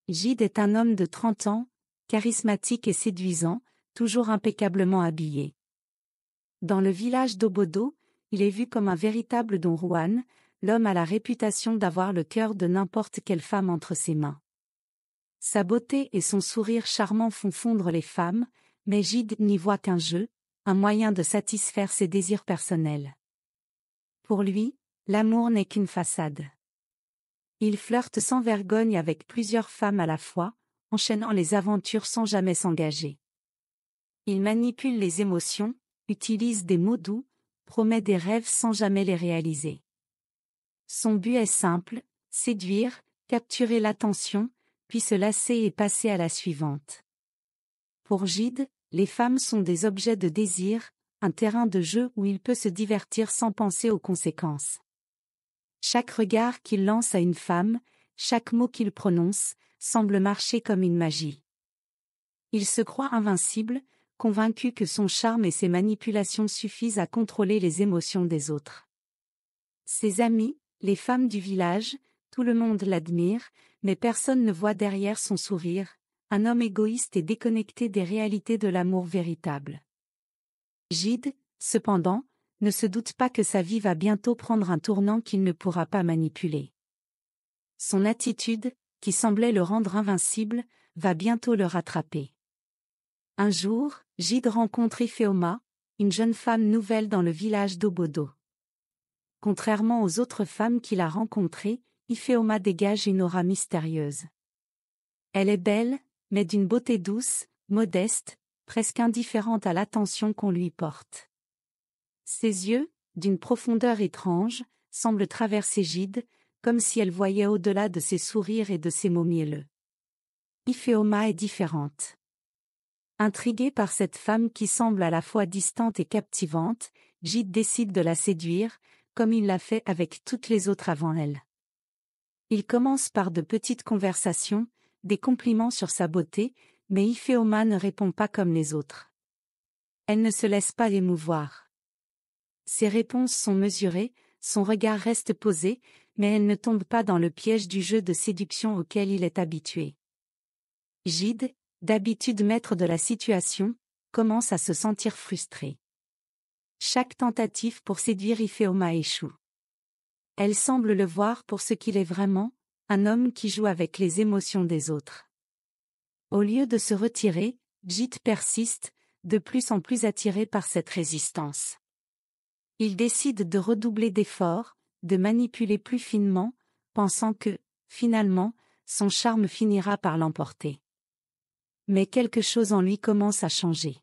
Gide est un homme de 30 ans, charismatique et séduisant, toujours impeccablement habillé. Dans le village d'Obodo, il est vu comme un véritable Don Juan, l'homme a la réputation d'avoir le cœur de n'importe quelle femme entre ses mains. Sa beauté et son sourire charmant font fondre les femmes, mais Gide n'y voit qu'un jeu, un moyen de satisfaire ses désirs personnels. Pour lui, l'amour n'est qu'une façade. Il flirte sans vergogne avec plusieurs femmes à la fois, enchaînant les aventures sans jamais s'engager. Il manipule les émotions, utilise des mots doux, promet des rêves sans jamais les réaliser. Son but est simple, séduire, capturer l'attention, puis se lasser et passer à la suivante. Pour Gide, les femmes sont des objets de désir, un terrain de jeu où il peut se divertir sans penser aux conséquences. Chaque regard qu'il lance à une femme, chaque mot qu'il prononce, semble marcher comme une magie. Il se croit invincible, convaincu que son charme et ses manipulations suffisent à contrôler les émotions des autres. Ses amis, les femmes du village, tout le monde l'admire, mais personne ne voit derrière son sourire, un homme égoïste et déconnecté des réalités de l'amour véritable. Gide, cependant, ne se doute pas que sa vie va bientôt prendre un tournant qu'il ne pourra pas manipuler. Son attitude, qui semblait le rendre invincible, va bientôt le rattraper. Un jour, Gide rencontre Ifeoma, une jeune femme nouvelle dans le village d'Obodo. Contrairement aux autres femmes qu'il a rencontrées, Ifeoma dégage une aura mystérieuse. Elle est belle, mais d'une beauté douce, modeste, presque indifférente à l'attention qu'on lui porte. Ses yeux, d'une profondeur étrange, semblent traverser Gide, comme si elle voyait au-delà de ses sourires et de ses mots mielleux. Ifeoma est différente. Intrigué par cette femme qui semble à la fois distante et captivante, Gide décide de la séduire, comme il l'a fait avec toutes les autres avant elle. Il commence par de petites conversations, des compliments sur sa beauté, mais Ifeoma ne répond pas comme les autres. Elle ne se laisse pas émouvoir. Ses réponses sont mesurées, son regard reste posé, mais elle ne tombe pas dans le piège du jeu de séduction auquel il est habitué. Gide, d'habitude maître de la situation, commence à se sentir frustré. Chaque tentative pour séduire Ifeoma échoue. Elle semble le voir pour ce qu'il est vraiment, un homme qui joue avec les émotions des autres. Au lieu de se retirer, Gide persiste, de plus en plus attiré par cette résistance. Il décide de redoubler d'efforts, de manipuler plus finement, pensant que, finalement, son charme finira par l'emporter. Mais quelque chose en lui commence à changer.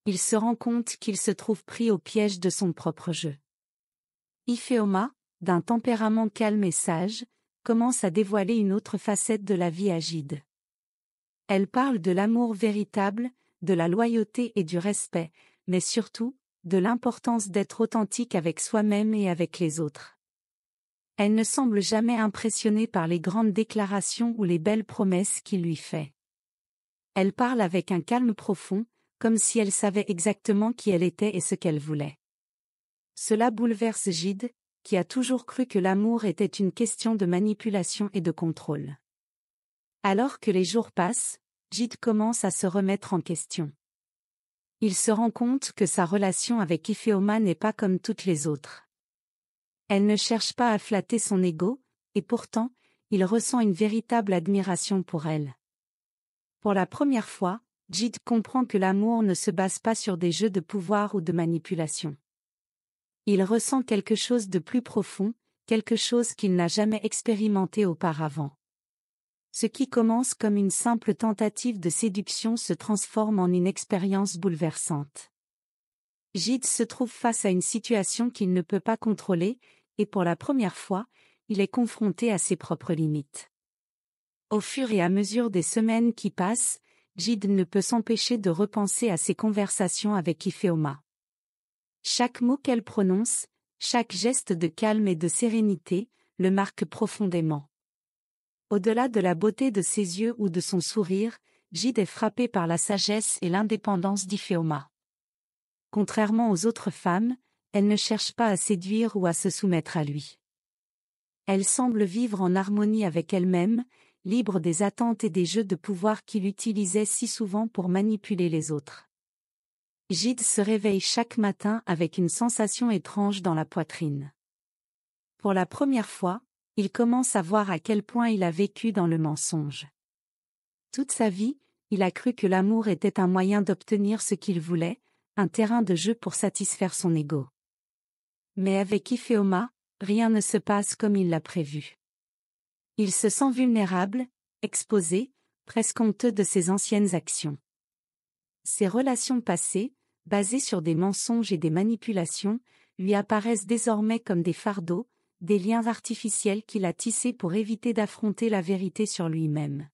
Il se rend compte qu'il se trouve pris au piège de son propre jeu. Ifeoma, d'un tempérament calme et sage, commence à dévoiler une autre facette de la vie à Gide. Elle parle de l'amour véritable, de la loyauté et du respect, mais surtout, de l'importance d'être authentique avec soi-même et avec les autres. Elle ne semble jamais impressionnée par les grandes déclarations ou les belles promesses qu'il lui fait. Elle parle avec un calme profond, comme si elle savait exactement qui elle était et ce qu'elle voulait. Cela bouleverse Gide, qui a toujours cru que l'amour était une question de manipulation et de contrôle. Alors que les jours passent, Gide commence à se remettre en question. Il se rend compte que sa relation avec Ifeoma n'est pas comme toutes les autres. Elle ne cherche pas à flatter son ego, et pourtant, il ressent une véritable admiration pour elle. Pour la première fois, Gide comprend que l'amour ne se base pas sur des jeux de pouvoir ou de manipulation. Il ressent quelque chose de plus profond, quelque chose qu'il n'a jamais expérimenté auparavant. Ce qui commence comme une simple tentative de séduction se transforme en une expérience bouleversante. Gide se trouve face à une situation qu'il ne peut pas contrôler, et pour la première fois, il est confronté à ses propres limites. Au fur et à mesure des semaines qui passent, Gide ne peut s'empêcher de repenser à ses conversations avec Ifeoma. Chaque mot qu'elle prononce, chaque geste de calme et de sérénité, le marque profondément. Au-delà de la beauté de ses yeux ou de son sourire, Gide est frappé par la sagesse et l'indépendance d'Ifeoma. Contrairement aux autres femmes, elle ne cherche pas à séduire ou à se soumettre à lui. Elle semble vivre en harmonie avec elle-même, libre des attentes et des jeux de pouvoir qu'il utilisait si souvent pour manipuler les autres. Gide se réveille chaque matin avec une sensation étrange dans la poitrine. Pour la première fois, il commence à voir à quel point il a vécu dans le mensonge. Toute sa vie, il a cru que l'amour était un moyen d'obtenir ce qu'il voulait, un terrain de jeu pour satisfaire son ego. Mais avec Ifeoma, rien ne se passe comme il l'a prévu. Il se sent vulnérable, exposé, presque honteux de ses anciennes actions. Ses relations passées, basées sur des mensonges et des manipulations, lui apparaissent désormais comme des fardeaux, des liens artificiels qu'il a tissés pour éviter d'affronter la vérité sur lui-même.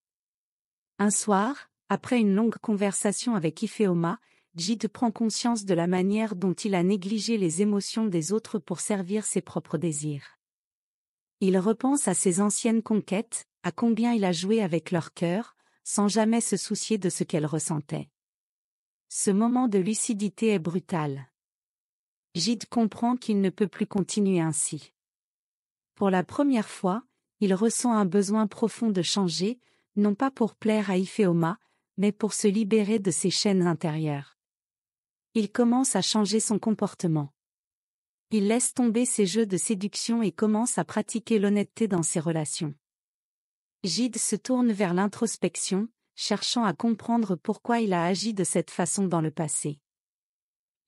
Un soir, après une longue conversation avec Ifeoma, Gide prend conscience de la manière dont il a négligé les émotions des autres pour servir ses propres désirs. Il repense à ses anciennes conquêtes, à combien il a joué avec leur cœur, sans jamais se soucier de ce qu'elles ressentaient. Ce moment de lucidité est brutal. Gide comprend qu'il ne peut plus continuer ainsi. Pour la première fois, il ressent un besoin profond de changer, non pas pour plaire à Ifeoma, mais pour se libérer de ses chaînes intérieures. Il commence à changer son comportement. Il laisse tomber ses jeux de séduction et commence à pratiquer l'honnêteté dans ses relations. Gide se tourne vers l'introspection, cherchant à comprendre pourquoi il a agi de cette façon dans le passé.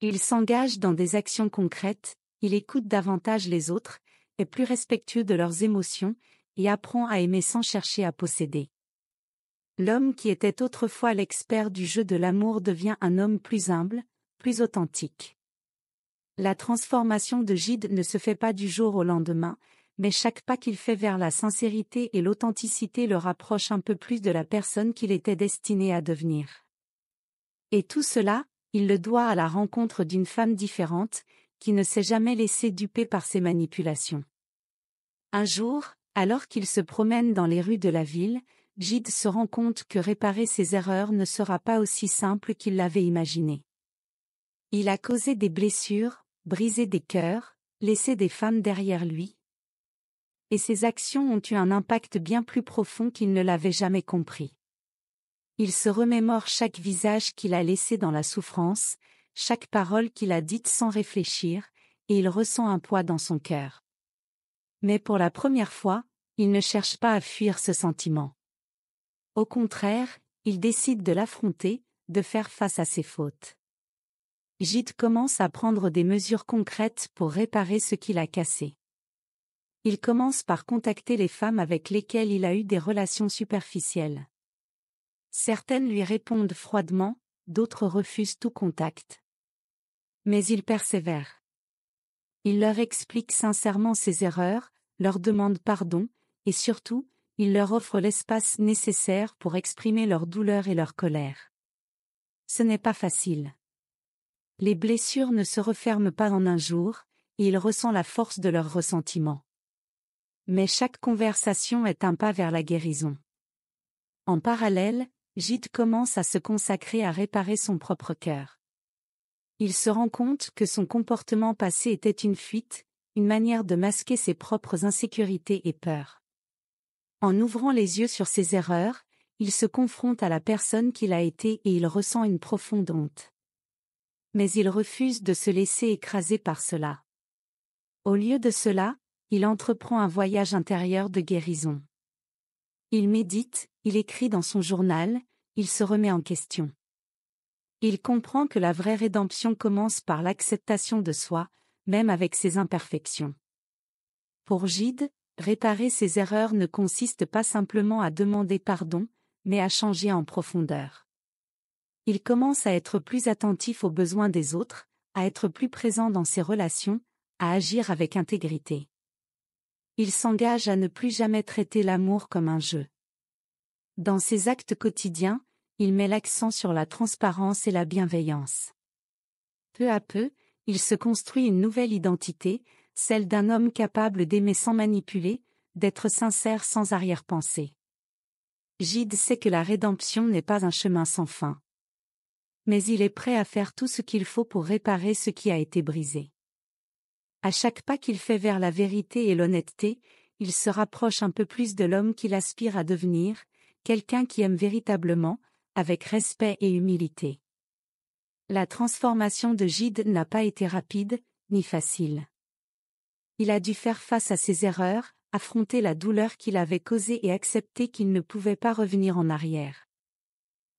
Il s'engage dans des actions concrètes, il écoute davantage les autres, est plus respectueux de leurs émotions, et apprend à aimer sans chercher à posséder. L'homme qui était autrefois l'expert du jeu de l'amour devient un homme plus humble, plus authentique. La transformation de Gide ne se fait pas du jour au lendemain, mais chaque pas qu'il fait vers la sincérité et l'authenticité le rapproche un peu plus de la personne qu'il était destiné à devenir. Et tout cela, il le doit à la rencontre d'une femme différente, qui ne s'est jamais laissée duper par ses manipulations. Un jour, alors qu'il se promène dans les rues de la ville, Gide se rend compte que réparer ses erreurs ne sera pas aussi simple qu'il l'avait imaginé. Il a causé des blessures, brisé des cœurs, laissé des femmes derrière lui. Et ses actions ont eu un impact bien plus profond qu'il ne l'avait jamais compris. Il se remémore chaque visage qu'il a laissé dans la souffrance, chaque parole qu'il a dite sans réfléchir, et il ressent un poids dans son cœur. Mais pour la première fois, il ne cherche pas à fuir ce sentiment. Au contraire, il décide de l'affronter, de faire face à ses fautes. Gide commence à prendre des mesures concrètes pour réparer ce qu'il a cassé. Il commence par contacter les femmes avec lesquelles il a eu des relations superficielles. Certaines lui répondent froidement, d'autres refusent tout contact. Mais il persévère. Il leur explique sincèrement ses erreurs, leur demande pardon, et surtout, il leur offre l'espace nécessaire pour exprimer leur douleur et leur colère. Ce n'est pas facile. Les blessures ne se referment pas en un jour, et il ressent la force de leur ressentiment. Mais chaque conversation est un pas vers la guérison. En parallèle, Gide commence à se consacrer à réparer son propre cœur. Il se rend compte que son comportement passé était une fuite, une manière de masquer ses propres insécurités et peurs. En ouvrant les yeux sur ses erreurs, il se confronte à la personne qu'il a été et il ressent une profonde honte. Mais il refuse de se laisser écraser par cela. Au lieu de cela, il entreprend un voyage intérieur de guérison. Il médite, il écrit dans son journal, il se remet en question. Il comprend que la vraie rédemption commence par l'acceptation de soi, même avec ses imperfections. Pour Gide, réparer ses erreurs ne consiste pas simplement à demander pardon, mais à changer en profondeur. Il commence à être plus attentif aux besoins des autres, à être plus présent dans ses relations, à agir avec intégrité. Il s'engage à ne plus jamais traiter l'amour comme un jeu. Dans ses actes quotidiens, il met l'accent sur la transparence et la bienveillance. Peu à peu, il se construit une nouvelle identité, celle d'un homme capable d'aimer sans manipuler, d'être sincère sans arrière-pensée. Gide sait que la rédemption n'est pas un chemin sans fin. Mais il est prêt à faire tout ce qu'il faut pour réparer ce qui a été brisé. À chaque pas qu'il fait vers la vérité et l'honnêteté, il se rapproche un peu plus de l'homme qu'il aspire à devenir, quelqu'un qui aime véritablement, avec respect et humilité. La transformation de Gide n'a pas été rapide, ni facile. Il a dû faire face à ses erreurs, affronter la douleur qu'il avait causée et accepter qu'il ne pouvait pas revenir en arrière.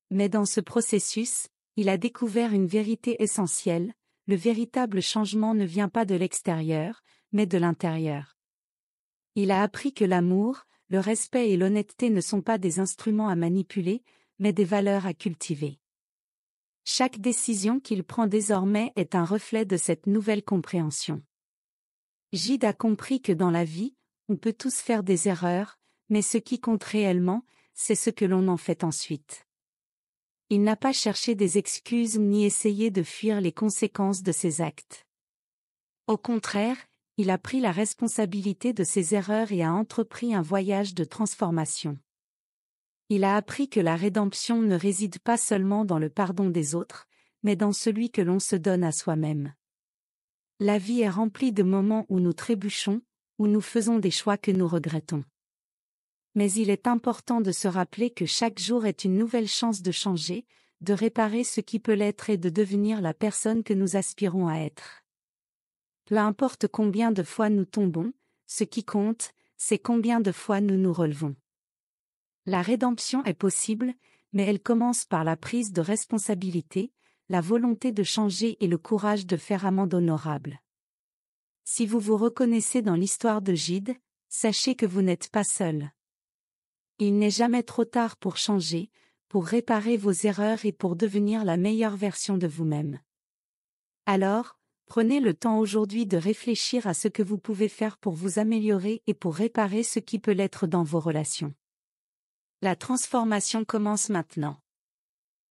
Mais dans ce processus, il a découvert une vérité essentielle, le véritable changement ne vient pas de l'extérieur, mais de l'intérieur. Il a appris que l'amour, le respect et l'honnêteté ne sont pas des instruments à manipuler, mais des valeurs à cultiver. Chaque décision qu'il prend désormais est un reflet de cette nouvelle compréhension. Gide a compris que dans la vie, on peut tous faire des erreurs, mais ce qui compte réellement, c'est ce que l'on en fait ensuite. Il n'a pas cherché des excuses ni essayé de fuir les conséquences de ses actes. Au contraire, il a pris la responsabilité de ses erreurs et a entrepris un voyage de transformation. Il a appris que la rédemption ne réside pas seulement dans le pardon des autres, mais dans celui que l'on se donne à soi-même. La vie est remplie de moments où nous trébuchons, où nous faisons des choix que nous regrettons. Mais il est important de se rappeler que chaque jour est une nouvelle chance de changer, de réparer ce qui peut l'être et de devenir la personne que nous aspirons à être. Peu importe combien de fois nous tombons, ce qui compte, c'est combien de fois nous nous relevons. La rédemption est possible, mais elle commence par la prise de responsabilité, la volonté de changer et le courage de faire amende honorable. Si vous vous reconnaissez dans l'histoire de Gide, sachez que vous n'êtes pas seul. Il n'est jamais trop tard pour changer, pour réparer vos erreurs et pour devenir la meilleure version de vous-même. Alors, prenez le temps aujourd'hui de réfléchir à ce que vous pouvez faire pour vous améliorer et pour réparer ce qui peut l'être dans vos relations. La transformation commence maintenant.